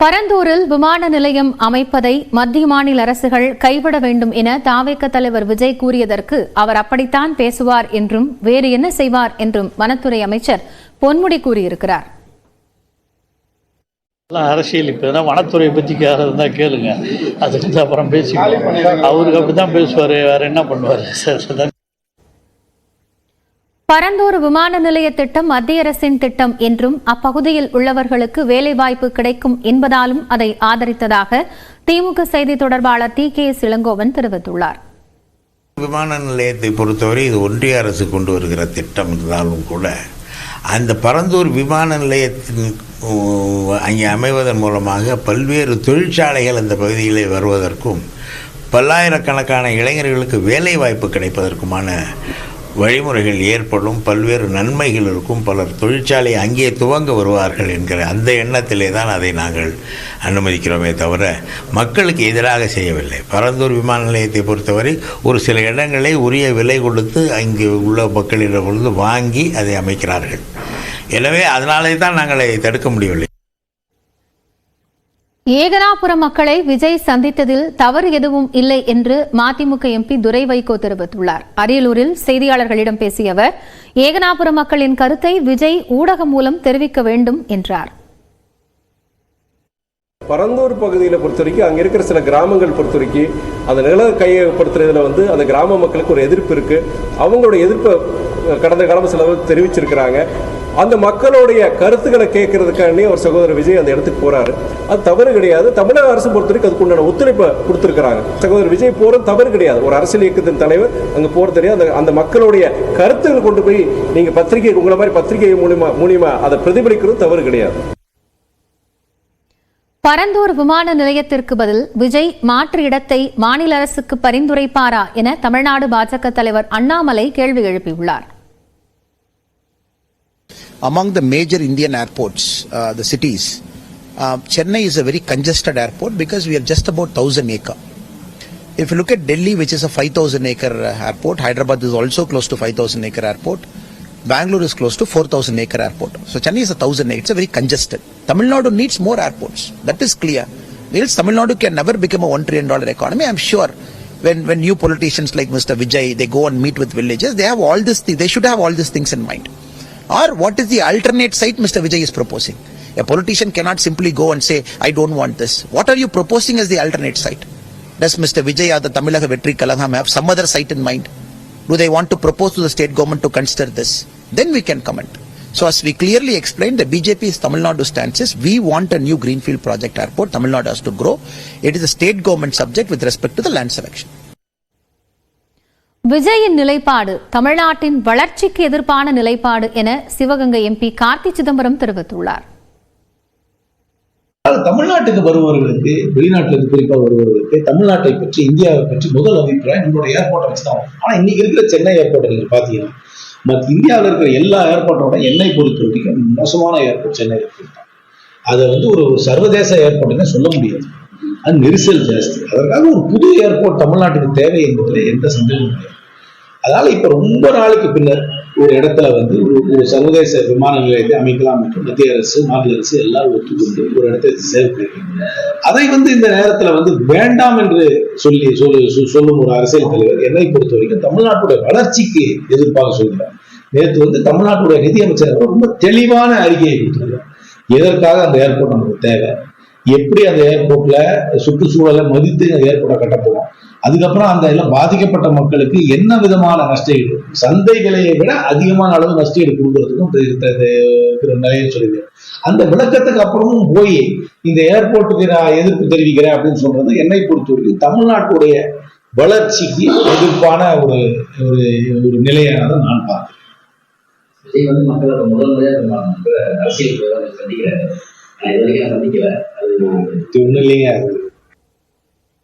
பரந்தூரில் விமான நிலையம் அமைப்பதை மத்திய மாநில அரசுகள் கைவிட வேண்டும் என தாவேக தலைவர் விஜய் கூறியதற்கு அவர் அப்படித்தான் பேசுவார் என்றும் வேறு என்ன செய்வார் என்றும் வனத்துறை அமைச்சர் பொன்முடி கூறியிருக்கிறார். அரசியல் இப்ப வனத்துறை பத்தி கேளுங்க, அதுக்கு அப்புறம் பேசி அவருக்கு அப்படித்தான் பேசுவாரு, வேற என்ன பண்ணுவாரு. பரந்தூர் விமான நிலைய திட்டம் மத்திய அரசின் திட்டம் என்றும் அப்பகுதியில் உள்ளவர்களுக்கு வேலைவாய்ப்பு கிடைக்கும் என்பதாலும் அதை ஆதரித்ததாக திமுக செய்தி தொடர்பாளர் டி.கே.எஸ். இளங்கோவன் தெரிவித்துள்ளார். விமான நிலையத்தை பொறுத்தவரை இது ஒன்றிய அரசு கொண்டு வருகிற திட்டம் இருந்தாலும் கூட அந்த பரந்தூர் விமான நிலையத்தின் அங்கே அமைவதன் மூலமாக பல்வேறு தொழிற்சாலைகள் அந்த பகுதியிலே வருவதற்கும் பல்லாயிரக்கணக்கான இளைஞர்களுக்கு வேலை வாய்ப்பு கிடைப்பதற்குமான வழிமுறைகள் ஏற்படும், பல்வேறு நன்மைகள் இருக்கும், பலர் தொழிற்சாலை அங்கே துவங்க வருவார்கள் என்கிற அந்த எண்ணத்திலே தான் அதை நாங்கள் அனுமதிக்கிறோமே தவிர மக்களுக்கு எதிராக செய்யவில்லை. பரந்தூர் விமான நிலையத்தை பொறுத்தவரை ஒரு சில இடங்களை உரிய விலை கொடுத்து அங்கே உள்ள மக்களிடம் வாங்கி அதை அமைக்கிறார்கள். எனவே அதனாலே தான் நாங்கள் அதை தடுக்க முடியவில்லை. ஏகனாபுரம் மக்களை விஜய் சந்தித்ததில் தவறு எதுவும் இல்லை என்று மதிமுக எம்பி துரை வைகோ தெரிவித்துள்ளார். அரியலூரில் செய்தியாளர்களிடம் பேசிய அவர், ஏகனாபுரம் மக்களின் கருத்தை விஜய் ஊடகம் மூலம் தெரிவிக்க வேண்டும் என்றார். பரந்தூர் பகுதியில் பொறுத்த வரைக்கும் அங்கே இருக்கிற சில கிராமங்கள் பொறுத்த வரைக்கும் அந்த நில கையகப்படுத்துறதுல அந்த கிராம மக்களுக்கு ஒரு எதிர்ப்பு இருக்கு. அவங்களோட எதிர்ப்பை கடந்த காலம் சில தெரிவிச்சிருக்கிறாங்க. அந்த மக்களுடைய கருத்துக்களை கேட்கறதுக்காண்டி ஒரு சகோதரர் விஜய் அந்த இடத்துக்கு போறாரு. அது தவறு கிடையாது. தமிழக அரசு பொறுத்த வரைக்கும் அதுக்கு உண்டான ஒத்துழைப்பை கொடுத்திருக்கிறாங்க. சகோதரர் விஜய் போறது தவறு கிடையாது. ஒரு அரசியல் இயக்கத்தின் தலைவர் அங்க போறது தெரியாது. அந்த மக்களுடைய கருத்துக்களை கொண்டு போய் நீங்க பத்திரிகை உங்களை மாதிரி பத்திரிகை மூலியமா அதை பிரதிபலிக்கிறது தவறு கிடையாது. பரந்தூர் விமான நிலையத்திற்கு பதில் விஜய் மாற்று இடத்தை மாநில அரசுக்கு பரிந்துரைப்பாரா என தமிழ்நாடு பாஜக தலைவர் அண்ணாமலை கேள்வி எழுப்பியுள்ளார். Among the major Indian airports, the cities, Chennai is a very congested airport because we are just about 1,000 acre. If you look at Delhi, which is a 5,000 acre airport, Hyderabad is also close to 5,000 acre airport, Bangalore is close to 4,000 acre airport. So Chennai is 1,000 acre. It's a very congested. Tamil Nadu needs more airports. That is clear. Else Tamil Nadu can never become a $1 trillion economy. I'm sure when new politicians like Mr. Vijay, they go and meet with villages, they have all this. They should have all these things in mind. Or what is the alternate site Mr. Vijay is proposing? A politician cannot simply go and say, I don't want this. What are you proposing as the alternate site? Does Mr. Vijay or the Tamilnaga Vetri Kalagam have some other site in mind? Do they want to propose to the state government to consider this? Then we can comment. So as we clearly explained, the BJP's Tamil Nadu stance is, we want a new greenfield project airport. Tamil Nadu has to grow. It is a state government subject with respect to the land selection. விஜயின் நிலைப்பாடு தமிழ்நாட்டின் வளர்ச்சிக்கு எதிர்ப்பான நிலைப்பாடு என Sivaganga MP Karthi Chidambaram தெரிவித்துள்ளார். தமிழ்நாட்டுக்கு வருபவர்களுக்கு, வெளிநாட்டிலிருந்து குறிப்பாக வருபவர்களுக்கு தமிழ்நாட்டை பற்றி, இந்தியாவை பற்றி முதல் அபிப்பிராயம் நம்மளோட ஏர்போர்ட்டை வச்சுதான். ஆனா இன்னைக்கு இருக்கிற சென்னை ஏர்போர்ட்டை நீங்க பாத்தீங்கன்னா மற்ற இந்தியாவில் இருக்கிற எல்லா ஏர்போர்ட்டோட என்னை பொறுத்த வரைக்கும் மோசமான ஏர்போர்ட் சென்னை ஏர்போர்ட் தான். அதை ஒரு சர்வதேச ஏர்போர்ட்னு சொல்ல முடியாது. அது நெரிசல் ஜாஸ்தி. அதற்காக ஒரு புது ஏர்போர்ட் தமிழ்நாட்டுக்கு தேவை என்பதில் எந்த சந்தேகமும் கிடையாது. அதனால இப்ப ரொம்ப நாளைக்கு பின்னர் ஒரு இடத்துல ஒரு சர்வதேச விமான நிலையத்தை அமைக்கலாம் என்று மத்திய அரசு, மாநில அரசு எல்லாரும் ஒத்துக்கொண்டு ஒரு இடத்தை சேர்க்கிறாங்க. அதை இந்த நேரத்துல வேண்டாம் என்று சொல்லும் ஒரு அரசியல் தலைவர் என்னை பொறுத்த வரைக்கும் தமிழ்நாட்டுடைய வளர்ச்சிக்கு எதிர்ப்பாக சொல்கிறார். நேற்று தமிழ்நாட்டுடைய நிதியமைச்சர் ரொம்ப தெளிவான அறிக்கையை கொடுத்திருக்கிறார். எதற்காக அந்த ஏர்போர்ட் நமக்கு தேவை, எப்படி அந்த ஏர்போர்ட்ல சுற்றுச்சூழலை மதித்து அந்த ஏர்போர்ட்டை கட்டப்போம், அதுக்கப்புறம் அந்த எல்லாம் பாதிக்கப்பட்ட மக்களுக்கு என்ன விதமான நஷ்டஈடு, சந்தை விலையை விட அதிகமான அளவு நஷ்டஈடு கொடுக்கறதுக்கும் நிலையை சொல்லுங்க. அந்த விளக்கத்துக்கு அப்புறமும் போய் இந்த ஏர்போர்ட்டுக்கு நான் எதிர்ப்பு தெரிவிக்கிறேன் அப்படின்னு சொல்றது என்னை பொறுத்த வரைக்கும் தமிழ்நாட்டுடைய வளர்ச்சிக்கு எதிர்ப்பான ஒரு நிலையானதை நான் பார்க்கிறேன். மக்களோட முதல் முறையாக அரசியல் சந்திக்கிறேன். ஒன்றும் இல்லைங்க.